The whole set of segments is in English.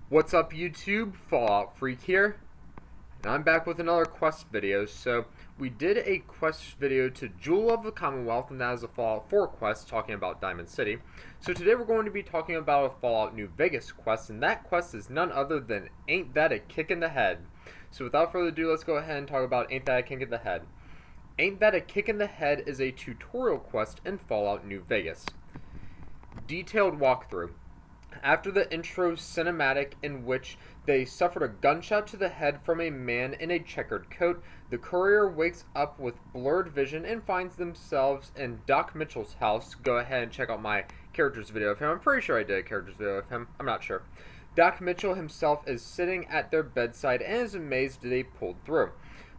What's up YouTube? Fallout Freak here, and I'm back with another quest video. So we did a quest video to Jewel of the Commonwealth, and that is a Fallout 4 quest talking about Diamond City. So today we're going to be talking about a Fallout New Vegas quest, and that quest is none other than Ain't That a Kick in the Head. So without further ado, let's go ahead and talk about Ain't That a Kick in the Head. Ain't That a Kick in the Head is a tutorial quest in Fallout New Vegas. Detailed walkthrough. After the intro cinematic in which they suffered a gunshot to the head from a man in a checkered coat, the courier wakes up with blurred vision and finds themselves in Doc Mitchell's house. Go ahead and check out my character's video of him. I'm pretty sure I did a character's video of him. I'm not sure. Doc Mitchell himself is sitting at their bedside and is amazed they pulled through.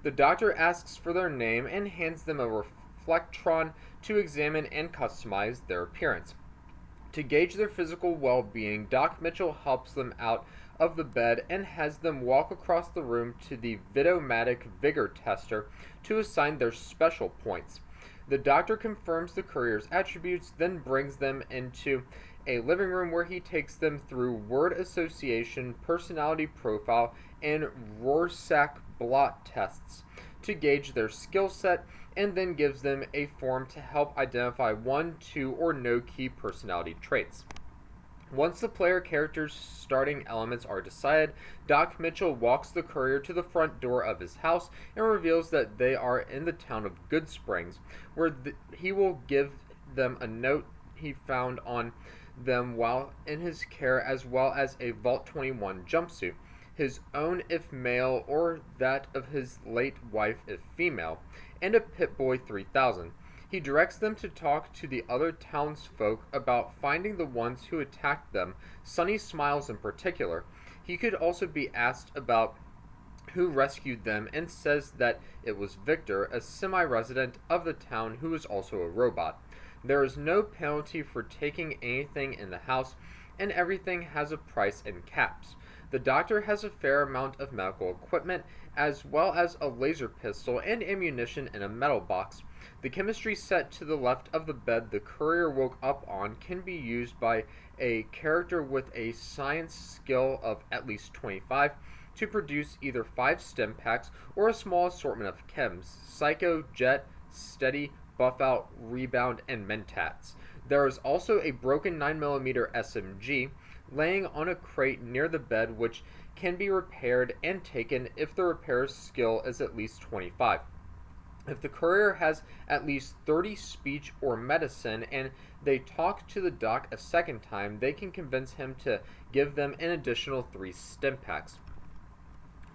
The doctor asks for their name and hands them a reflectron to examine and customize their appearance. To gauge their physical well-being, Doc Mitchell helps them out of the bed and has them walk across the room to the Vitomatic Vigor Tester to assign their special points. The doctor confirms the courier's attributes, then brings them into a living room where he takes them through word association, personality profile, and Rorschach blot tests to gauge their skill set, and then gives them a form to help identify one, two, or no key personality traits. Once the player character's starting elements are decided, Doc Mitchell walks the courier to the front door of his house and reveals that they are in the town of Goodsprings, where he will give them a note he found on them while in his care, as well as a Vault 21 jumpsuit, his own if male or that of his late wife if female, and a Pip-Boy 3000. He directs them to talk to the other townsfolk about finding the ones who attacked them, Sunny Smiles in particular. He could also be asked about who rescued them and says that it was Victor, a semi-resident of the town who is also a robot. There is no penalty for taking anything in the house, and everything has a price and caps. The doctor has a fair amount of medical equipment, as well as a laser pistol and ammunition in a metal box. The chemistry set to the left of the bed the courier woke up on can be used by a character with a science skill of at least 25 to produce either 5 stim packs or a small assortment of chems: Psycho, Jet, Steady, Buff Out, Rebound, and Mentats. There is also a broken 9mm SMG laying on a crate near the bed, which can be repaired and taken if the repair skill is at least 25. If the courier has at least 30 speech or medicine and they talk to the doc a second time, they can convince him to give them an additional 3 stim packs.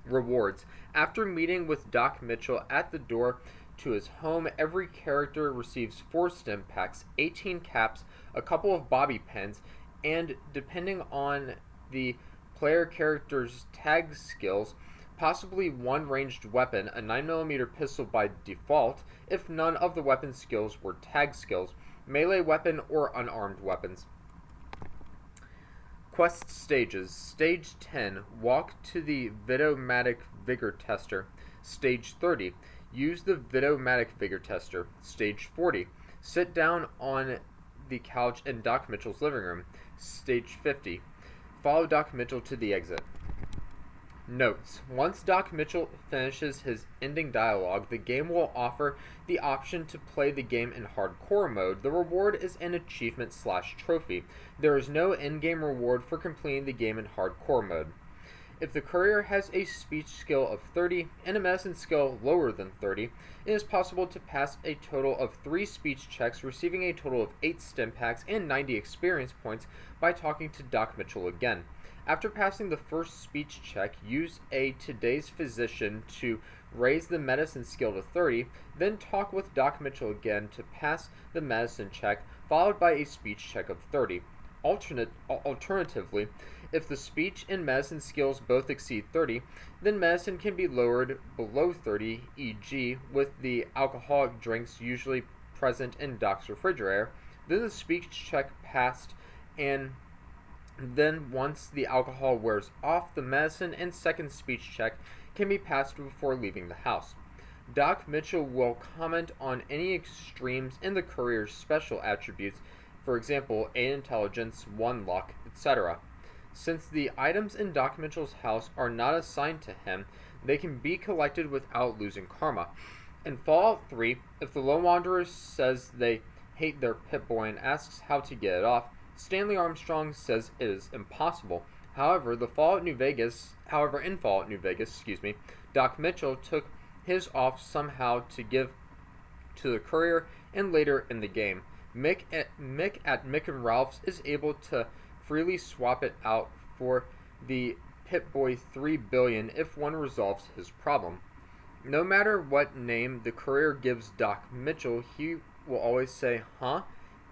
Rewards. After meeting with Doc Mitchell at the door to his home, every character receives 4 stim packs, 18 caps, a couple of bobby pins, and depending on the player character's tag skills, possibly one ranged weapon, a 9mm pistol by default, if none of the weapon skills were tag skills, melee weapon, or unarmed weapons. Quest stages. Stage 10, walk to the Vitomatic Vigor Tester. Stage 30, use the Vitomatic Vigor Tester. Stage 40, sit down on the couch in Doc Mitchell's living room. Stage 50, follow Doc Mitchell to the exit. Notes. Once Doc Mitchell finishes his ending dialogue, the game will offer the option to play the game in hardcore mode. The reward is an achievement/trophy. There is no in-game reward for completing the game in hardcore mode. If the courier has a speech skill of 30 and a medicine skill lower than 30, it is possible to pass a total of 3 speech checks, receiving a total of 8 stim packs and 90 experience points by talking to Doc Mitchell again. After passing the first speech check, use a Today's Physician to raise the medicine skill to 30, then talk with Doc Mitchell again to pass the medicine check, followed by a speech check of 30. Alternatively, if the speech and medicine skills both exceed 30, then medicine can be lowered below 30, e.g. with the alcoholic drinks usually present in Doc's refrigerator, then the speech check passed, and then once the alcohol wears off, the medicine and second speech check can be passed before leaving the house. Doc Mitchell will comment on any extremes in the courier's special attributes, for example, 8 intelligence, 1 luck, etc. Since the items in Doc Mitchell's house are not assigned to him, they can be collected without losing karma. In Fallout 3, if the Lone Wanderer says they hate their Pip-Boy and asks how to get it off, Stanley Armstrong says it is impossible. However, in Fallout New Vegas, Doc Mitchell took his off somehow to give to the courier and later in the game. Mick at Mick and Ralph's is able to freely swap it out for the Pip-Boy 3 billion if one resolves his problem. No matter what name the courier gives Doc Mitchell, he will always say, huh?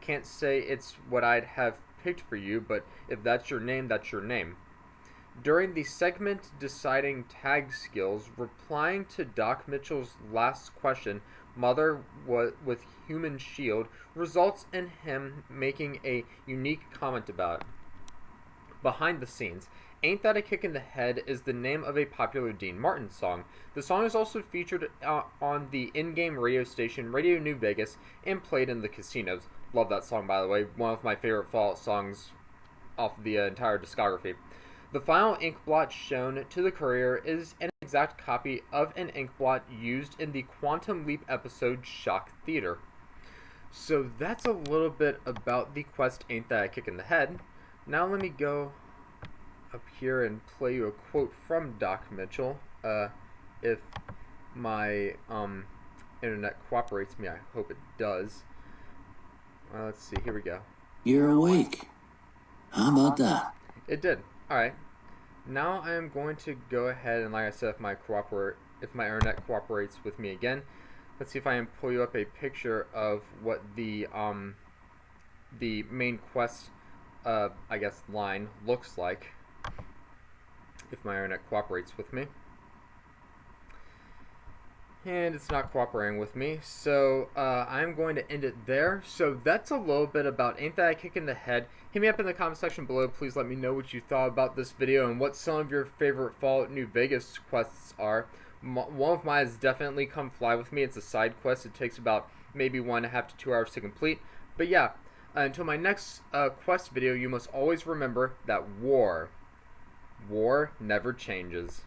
Can't say it's what I'd have picked for you, but if that's your name, that's your name. During the segment deciding tag skills, replying to Doc Mitchell's last question, Mother with human shield, results in him making a unique comment about it. Behind the scenes, Ain't That a Kick in the Head is the name of a popular Dean Martin song. The song is also featured on the in-game radio station Radio New Vegas and played in the casinos. Love that song, by the way. One of my favorite Fallout songs off the entire discography. The final ink blot shown to the courier is an exact copy of an ink blot used in the Quantum Leap episode Shock Theater. So that's a little bit about the quest Ain't That a Kick in the Head. Now let me go up here and play you a quote from Doc Mitchell. If my internet cooperates me, I hope it does. Let's see, here we go. You're awake. How about that? It did. Alright. Now I am going to go ahead and, like I said, if my internet cooperates with me again, let's see if I can pull you up a picture of what the main quest I guess line looks like, if my internet cooperates with me. And it's not cooperating with me, so I'm going to end it there. So that's a little bit about Ain't That a Kick in the Head. Hit me up in the comment section below. Please let me know what you thought about this video and what some of your favorite Fallout New Vegas quests are. One of mine is definitely Come Fly With Me. It's a side quest. It takes about maybe 1.5 to 2 hours to complete. But yeah, until my next quest video, you must always remember that war never changes.